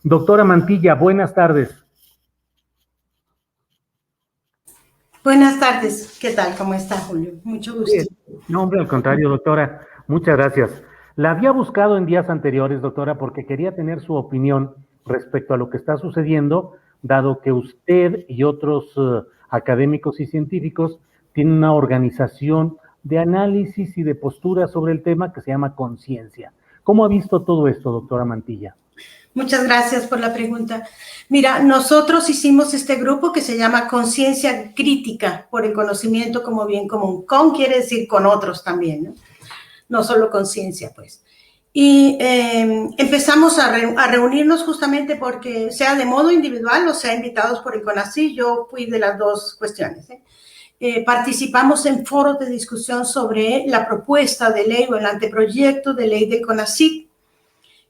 Doctora Mantilla, buenas tardes. Buenas tardes, ¿qué tal? ¿Cómo está, Julio? Mucho gusto. Bien. No, hombre, al contrario, doctora, muchas gracias. La había buscado en días anteriores, doctora, porque quería tener su opinión respecto a lo que está sucediendo, dado que usted y otros académicos y científicos tienen una organización de análisis y de postura sobre el tema que se llama Conciencia. ¿Cómo ha visto todo esto, doctora Mantilla? Muchas gracias por la pregunta. Mira, nosotros hicimos este grupo que se llama Conciencia Crítica por el Conocimiento como Bien Común. Con quiere decir con otros también, ¿no? No solo conciencia, pues. Y empezamos a reunirnos justamente porque sea de modo individual o sea invitados por el CONACYT. Yo fui de las dos cuestiones, participamos en foros de discusión sobre la propuesta de ley o el anteproyecto de ley del CONACYT.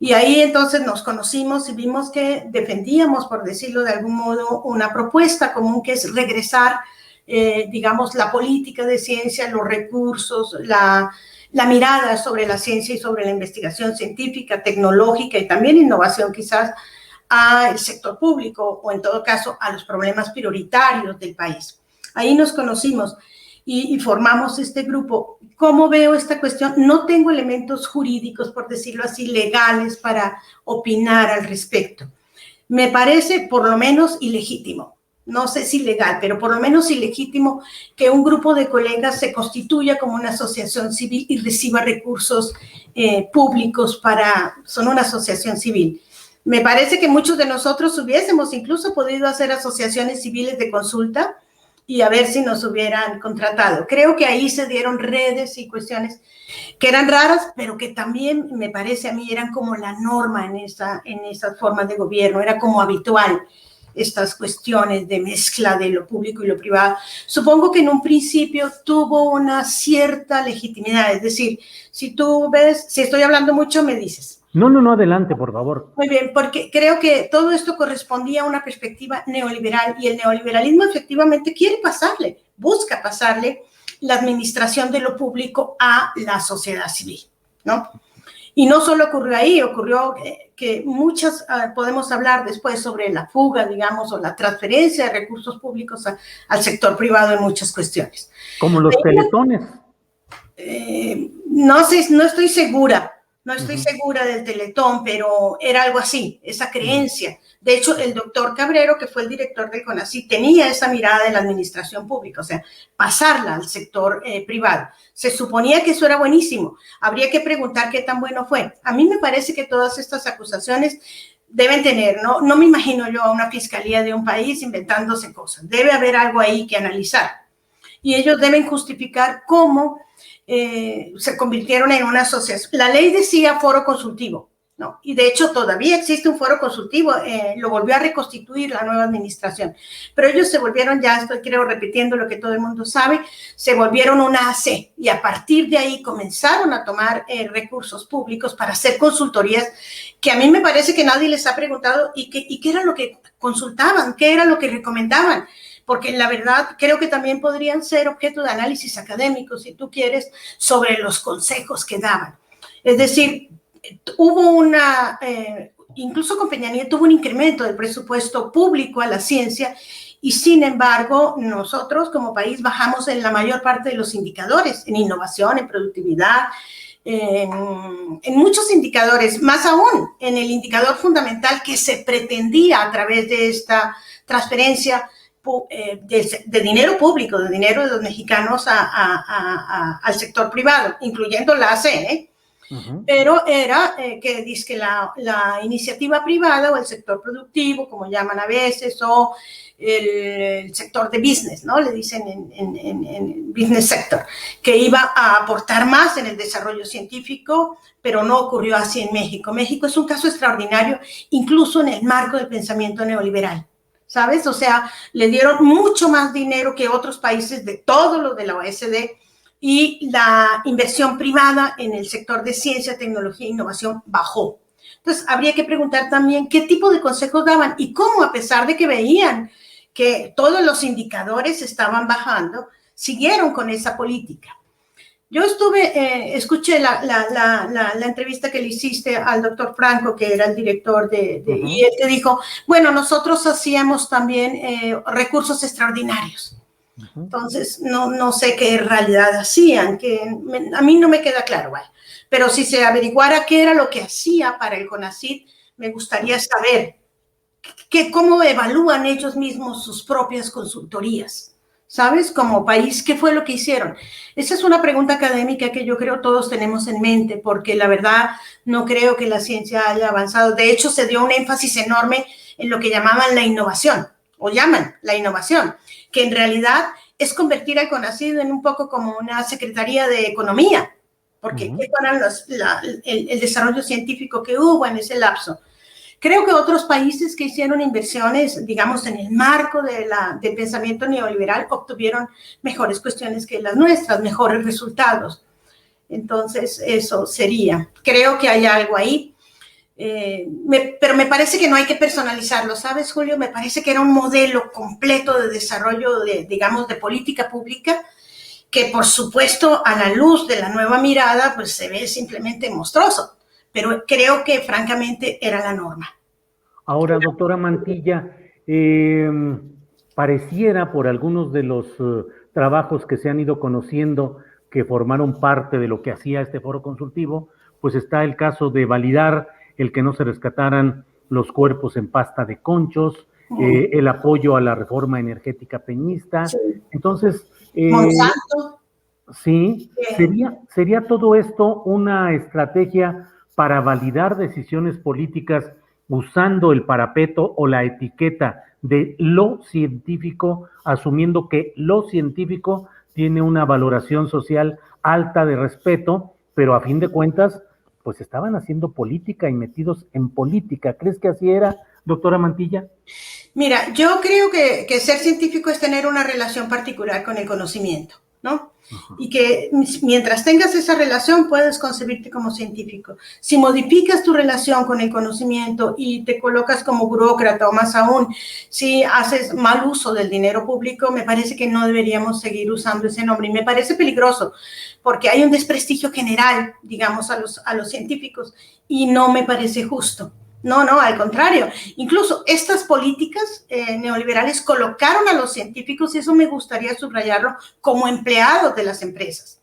Y ahí entonces nos conocimos y vimos que defendíamos, por decirlo de algún modo, una propuesta común que es regresar, digamos, la política de ciencia, los recursos, la mirada sobre la ciencia y sobre la investigación científica, tecnológica y también innovación quizás al sector público o en todo caso a los problemas prioritarios del país. Ahí nos conocimos y formamos este grupo. ¿Cómo veo esta cuestión? No tengo elementos jurídicos, por decirlo así, legales para opinar al respecto. Me parece por lo menos ilegítimo, no sé si legal, pero por lo menos ilegítimo que un grupo de colegas se constituya como una asociación civil y reciba recursos públicos son una asociación civil. Me parece que muchos de nosotros hubiésemos incluso podido hacer asociaciones civiles de consulta y a ver si nos hubieran contratado. Creo que ahí se dieron redes y cuestiones que eran raras, pero que también, me parece a mí, eran como la norma en esas formas de gobierno, era como habitual estas cuestiones de mezcla de lo público y lo privado. Supongo que en un principio tuvo una cierta legitimidad, es decir, si tú ves, si estoy hablando mucho, me dices. No, adelante, por favor. Muy bien, porque creo que todo esto correspondía a una perspectiva neoliberal y el neoliberalismo efectivamente busca pasarle la administración de lo público a la sociedad civil, ¿no? Y no solo ocurrió ahí, ocurrió que muchas, podemos hablar después sobre la fuga, digamos, o la transferencia de recursos públicos al sector privado en muchas cuestiones. Como los teletones. No sé, no estoy segura. No estoy segura del Teletón, pero era algo así, esa creencia. De hecho, el doctor Cabrero, que fue el director del CONACYT, tenía esa mirada de la administración pública, o sea, pasarla al sector privado. Se suponía que eso era buenísimo. Habría que preguntar qué tan bueno fue. A mí me parece que todas estas acusaciones deben tener, no me imagino yo a una fiscalía de un país inventándose cosas. Debe haber algo ahí que analizar. Y ellos deben justificar cómo se convirtieron en una asociación. La ley decía foro consultivo, ¿no? Y de hecho todavía existe un foro consultivo, lo volvió a reconstituir la nueva administración, pero ellos se volvieron, ya estoy creo repitiendo lo que todo el mundo sabe, se volvieron una AC y a partir de ahí comenzaron a tomar recursos públicos para hacer consultorías que a mí me parece que nadie les ha preguntado y qué era lo que consultaban, qué era lo que recomendaban. Porque la verdad creo que también podrían ser objeto de análisis académico, si tú quieres, sobre los consejos que daban. Es decir, hubo incluso con Peña Nieto tuvo un incremento del presupuesto público a la ciencia y sin embargo nosotros como país bajamos en la mayor parte de los indicadores, en innovación, en productividad, en muchos indicadores, más aún en el indicador fundamental que se pretendía a través de esta transferencia de dinero público, de dinero de los mexicanos al sector privado, incluyendo la AC, pero era que dice que la iniciativa privada o el sector productivo, como llaman a veces, o el sector de business, ¿no? Le dicen en business sector, que iba a aportar más en el desarrollo científico, pero no ocurrió así en México. México es un caso extraordinario, incluso en el marco del pensamiento neoliberal. ¿Sabes? O sea, le dieron mucho más dinero que otros países de todos los de la OECD y la inversión privada en el sector de ciencia, tecnología e innovación bajó. Entonces, habría que preguntar también qué tipo de consejos daban y cómo, a pesar de que veían que todos los indicadores estaban bajando, siguieron con esa política. Yo escuché la entrevista que le hiciste al doctor Franco, que era el director y él te dijo, bueno, nosotros hacíamos también recursos extraordinarios. Entonces, no sé qué en realidad hacían, a mí no me queda claro, ¿vale? Pero si se averiguara qué era lo que hacía para el CONACYT, me gustaría saber cómo evalúan ellos mismos sus propias consultorías. ¿Sabes? Como país, ¿qué fue lo que hicieron? Esa es una pregunta académica que yo creo todos tenemos en mente, porque la verdad no creo que la ciencia haya avanzado. De hecho, se dio un énfasis enorme en lo que llamaban la innovación, o llaman la innovación, que en realidad es convertir al CONACYT en un poco como una secretaría de economía, porque ¿qué fueron el desarrollo científico que hubo en ese lapso? Creo que otros países que hicieron inversiones, digamos, en el marco del pensamiento neoliberal, obtuvieron mejores cuestiones que las nuestras, mejores resultados. Entonces, eso sería. Creo que hay algo ahí, pero me parece que no hay que personalizarlo, ¿sabes, Julio? Me parece que era un modelo completo de desarrollo, digamos, de política pública, que por supuesto, a la luz de la nueva mirada, pues se ve simplemente monstruoso. Pero creo que francamente era la norma. Ahora, doctora Mantilla, pareciera por algunos de los trabajos que se han ido conociendo que formaron parte de lo que hacía este foro consultivo, pues está el caso de validar el que no se rescataran los cuerpos en pasta de conchos, el apoyo a la reforma energética peñista. Sí. Entonces, Monsanto. Sí, sería todo esto una estrategia para validar decisiones políticas usando el parapeto o la etiqueta de lo científico, asumiendo que lo científico tiene una valoración social alta de respeto, pero a fin de cuentas, pues estaban haciendo política y metidos en política. ¿Crees que así era, doctora Mantilla? Mira, yo creo que ser científico es tener una relación particular con el conocimiento, ¿no? Y que mientras tengas esa relación puedes concebirte como científico. Si modificas tu relación con el conocimiento y te colocas como burócrata o más aún, si haces mal uso del dinero público, me parece que no deberíamos seguir usando ese nombre y me parece peligroso porque hay un desprestigio general, digamos, a los científicos y no me parece justo. No, al contrario. Incluso estas políticas neoliberales colocaron a los científicos, y eso me gustaría subrayarlo, como empleados de las empresas.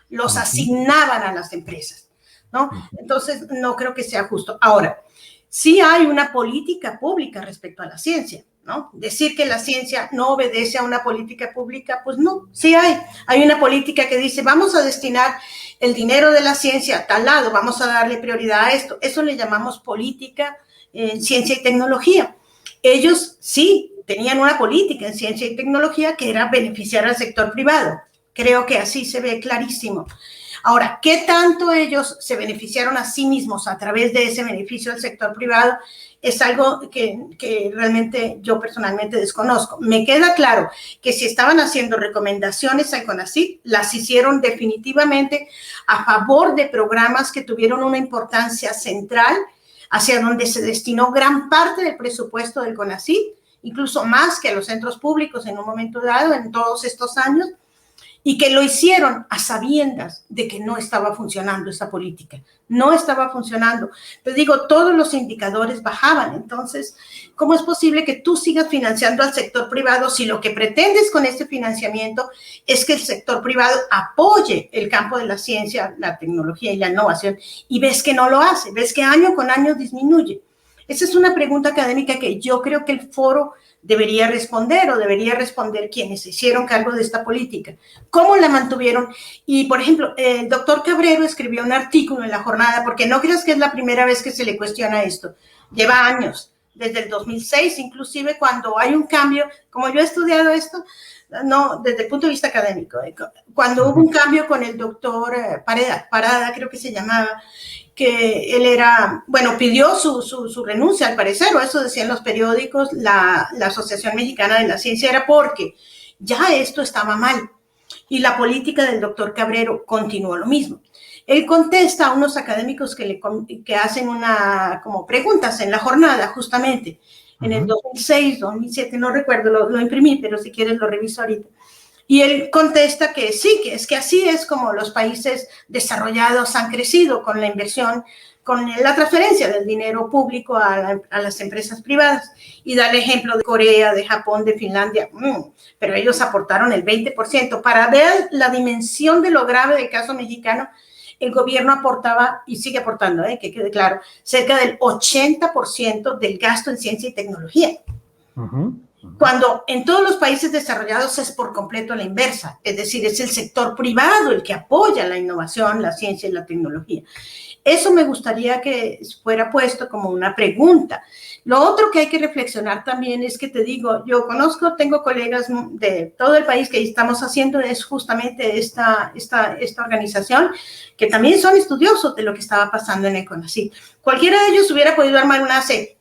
Los asignaban a las empresas, ¿no? Entonces, no creo que sea justo. Ahora, sí hay una política pública respecto a la ciencia, ¿no? Decir que la ciencia no obedece a una política pública, pues no, sí hay. Hay una política que dice, vamos a destinar el dinero de la ciencia a tal lado, vamos a darle prioridad a esto. Eso le llamamos política en ciencia y tecnología. Ellos sí tenían una política en ciencia y tecnología que era beneficiar al sector privado. Creo que así se ve clarísimo. Ahora, ¿qué tanto ellos se beneficiaron a sí mismos a través de ese beneficio del sector privado? Es algo que realmente yo personalmente desconozco. Me queda claro que si estaban haciendo recomendaciones al CONACYT, las hicieron definitivamente a favor de programas que tuvieron una importancia central, hacia donde se destinó gran parte del presupuesto del CONACYT, incluso más que a los centros públicos en un momento dado, en todos estos años, y que lo hicieron a sabiendas de que no estaba funcionando esa política. No estaba funcionando. Te digo, todos los indicadores bajaban. Entonces, ¿cómo es posible que tú sigas financiando al sector privado si lo que pretendes con este financiamiento es que el sector privado apoye el campo de la ciencia, la tecnología y la innovación? Y ves que no lo hace, ves que año con año disminuye. Esa es una pregunta académica que yo creo que el foro debería responder, o debería responder quienes se hicieron cargo de esta política. ¿Cómo la mantuvieron? Y, por ejemplo, el doctor Cabrero escribió un artículo en La Jornada, porque no creas que es la primera vez que se le cuestiona esto. Lleva años, desde el 2006, inclusive cuando hay un cambio, como yo he estudiado esto, no, desde el punto de vista académico, cuando hubo un cambio con el doctor Parada, creo que se llamaba, que él era, bueno, pidió su renuncia al parecer, o eso decían los periódicos, la Asociación Mexicana de la Ciencia, era porque ya esto estaba mal y la política del doctor Cabrero continuó lo mismo. Él contesta a unos académicos que hacen como preguntas en La Jornada, justamente, en el 2006, 2007, no recuerdo, lo imprimí, pero si quieres lo reviso ahorita. Y él contesta que sí, que es que así es como los países desarrollados han crecido con la inversión, con la transferencia del dinero público a las empresas privadas. Y da el ejemplo de Corea, de Japón, de Finlandia, pero ellos aportaron el 20%. Para ver la dimensión de lo grave del caso mexicano, el gobierno aportaba, y sigue aportando, que quede claro, cerca del 80% del gasto en ciencia y tecnología. Cuando en todos los países desarrollados es por completo a la inversa, es decir, es el sector privado el que apoya la innovación, la ciencia y la tecnología. Eso me gustaría que fuera puesto como una pregunta. Lo otro que hay que reflexionar también es que te digo, yo tengo colegas de todo el país que estamos haciendo es justamente esta organización, que también son estudiosos de lo que estaba pasando en el CONACYT. Cualquiera de ellos hubiera podido armar una AC.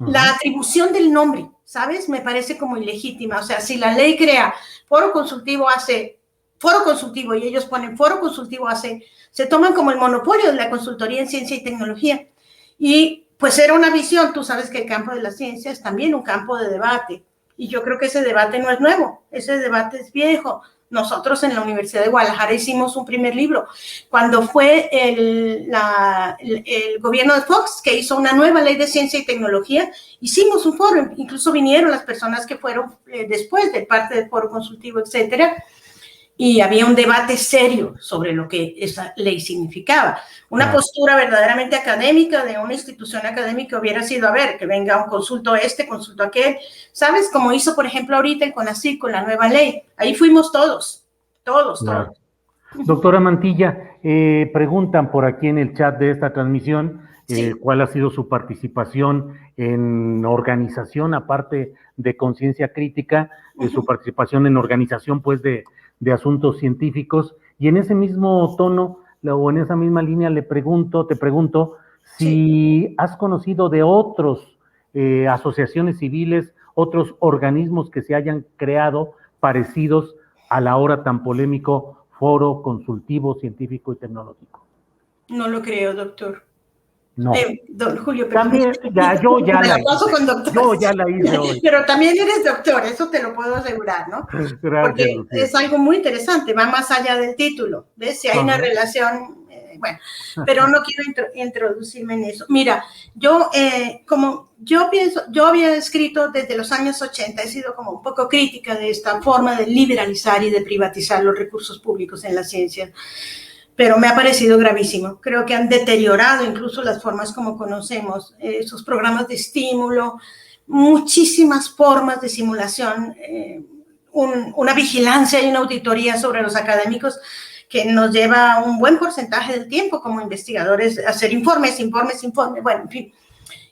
La atribución del nombre, ¿sabes? Me parece como ilegítima. O sea, si la ley crea foro consultivo AC, foro consultivo, y ellos ponen foro consultivo AC, se toman como el monopolio de la consultoría en ciencia y tecnología. Y pues era una visión, tú sabes que el campo de la ciencia es también un campo de debate. Y yo creo que ese debate no es nuevo, ese debate es viejo. Nosotros en la Universidad de Guadalajara hicimos un primer libro. Cuando fue el gobierno de Fox, que hizo una nueva ley de ciencia y tecnología, hicimos un foro, incluso vinieron las personas que fueron después de parte del foro consultivo, etcétera, y había un debate serio sobre lo que esa ley significaba. Una postura verdaderamente académica de una institución académica hubiera sido, a ver, que venga un consulto consulto aquel, ¿sabes? Como hizo, por ejemplo, ahorita el CONACYT con la nueva ley. Ahí fuimos todos. Doctora Mantilla, preguntan por aquí en el chat de esta transmisión, ¿cuál ha sido su participación en organización, aparte de Conciencia Crítica, su participación en organización, pues, de asuntos científicos? Y en ese mismo tono, o en esa misma línea, te pregunto si has conocido de otros asociaciones civiles, otros organismos que se hayan creado parecidos al ahora tan polémico Foro Consultivo Científico y Tecnológico. No lo creo, doctor. No. Don Julio, también, yo ya la hice hoy. Pero también eres doctor, eso te lo puedo asegurar, ¿no? Gracias, porque Lucía. es algo muy interesante, va más allá del título, ¿ves? Si hay una relación, bueno, pero no quiero introducirme en eso. Mira, yo había escrito desde los años 80, he sido como un poco crítica de esta forma de liberalizar y de privatizar los recursos públicos en la ciencia, pero me ha parecido gravísimo. Creo que han deteriorado incluso las formas como conocemos, esos programas de estímulo, muchísimas formas de simulación, una vigilancia y una auditoría sobre los académicos que nos lleva un buen porcentaje del tiempo como investigadores a hacer informes, bueno, en fin.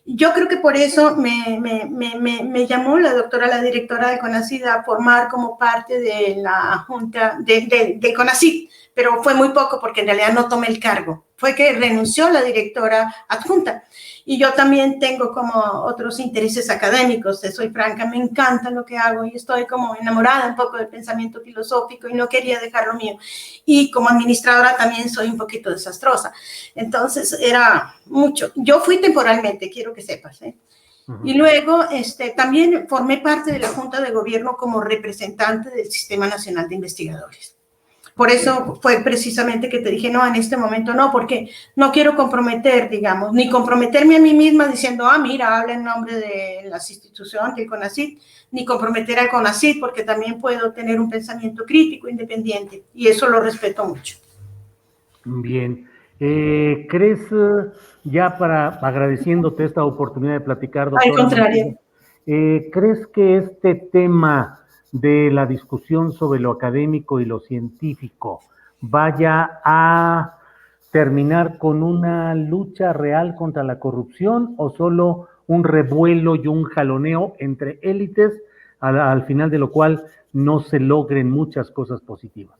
Yo creo que por eso me llamó la directora de CONACYT a formar como parte de la junta de CONACYT, pero fue muy poco porque en realidad no tomé el cargo. Fue que renunció la directora adjunta. Y yo también tengo como otros intereses académicos, soy franca, me encanta lo que hago y estoy como enamorada un poco del pensamiento filosófico y no quería dejar lo mío. Y como administradora también soy un poquito desastrosa. Entonces era mucho. Yo fui temporalmente, quiero que sepas, Y luego también formé parte de la Junta de Gobierno como representante del Sistema Nacional de Investigadores. Por eso fue precisamente que te dije, no, en este momento no, porque no quiero comprometer, digamos, ni comprometerme a mí misma diciendo, mira, habla en nombre de las instituciones del CONACYT, ni comprometer al CONACYT, porque también puedo tener un pensamiento crítico, independiente, y eso lo respeto mucho. Bien. ¿Crees, ya para agradeciéndote esta oportunidad de platicar, doctora? Al contrario. ¿Crees que este tema de la discusión sobre lo académico y lo científico vaya a terminar con una lucha real contra la corrupción o solo un revuelo y un jaloneo entre élites, al final de lo cual no se logren muchas cosas positivas?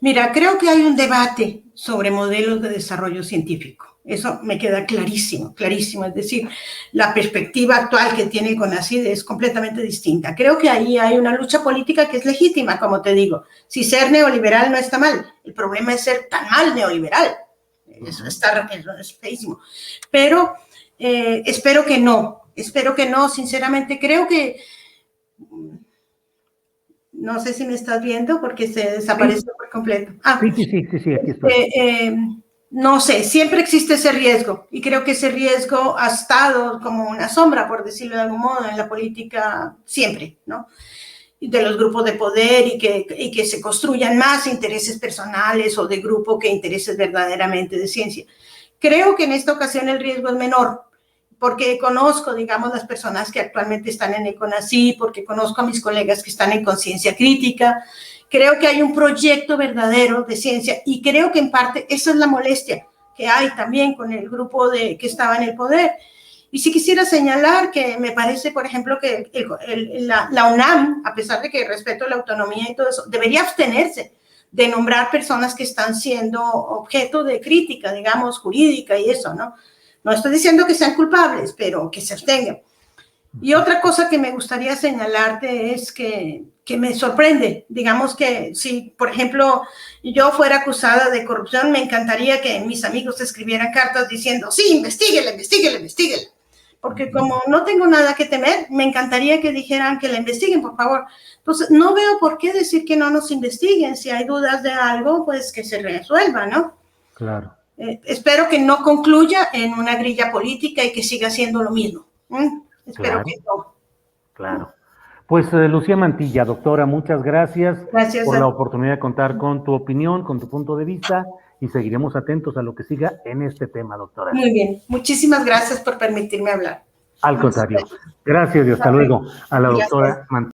Mira, creo que hay un debate sobre modelos de desarrollo científico. Eso me queda clarísimo, clarísimo. Es decir, la perspectiva actual que tiene el CONACYT es completamente distinta. Creo que ahí hay una lucha política que es legítima, como te digo. Si ser neoliberal no está mal, el problema es ser tan mal neoliberal. Eso es feísimo. Pero espero que no, sinceramente. Creo que No sé si me estás viendo porque se desapareció por completo. Sí, aquí estoy. No sé, siempre existe ese riesgo y creo que ese riesgo ha estado como una sombra, por decirlo de algún modo, en la política siempre, ¿no? De los grupos de poder y que se construyan más intereses personales o de grupo que intereses verdaderamente de ciencia. Creo que en esta ocasión el riesgo es menor, porque conozco, digamos, las personas que actualmente están en el CONACYT, porque conozco a mis colegas que están en Conciencia Crítica. Creo que hay un proyecto verdadero de ciencia y creo que en parte esa es la molestia que hay también con el grupo que estaba en el poder. Y sí quisiera señalar que me parece, por ejemplo, que la UNAM, a pesar de que respeto la autonomía y todo eso, debería abstenerse de nombrar personas que están siendo objeto de crítica, digamos, jurídica y eso, ¿no? No estoy diciendo que sean culpables, pero que se abstengan. Y otra cosa que me gustaría señalarte es que me sorprende, digamos que si, por ejemplo, yo fuera acusada de corrupción, me encantaría que mis amigos escribieran cartas diciendo, sí, investíguela, porque como no tengo nada que temer, me encantaría que dijeran que la investiguen, por favor. Entonces, no veo por qué decir que no nos investiguen. Si hay dudas de algo, pues que se resuelva, ¿no? Claro. Espero que no concluya en una grilla política y que siga siendo lo mismo. Espero que no. Claro. Pues Lucía Mantilla, doctora, muchas gracias por la oportunidad de contar con tu opinión, con tu punto de vista, y seguiremos atentos a lo que siga en este tema, doctora. Muy bien, muchísimas gracias por permitirme hablar. Al contrario, gracias y hasta luego a la doctora Mantilla.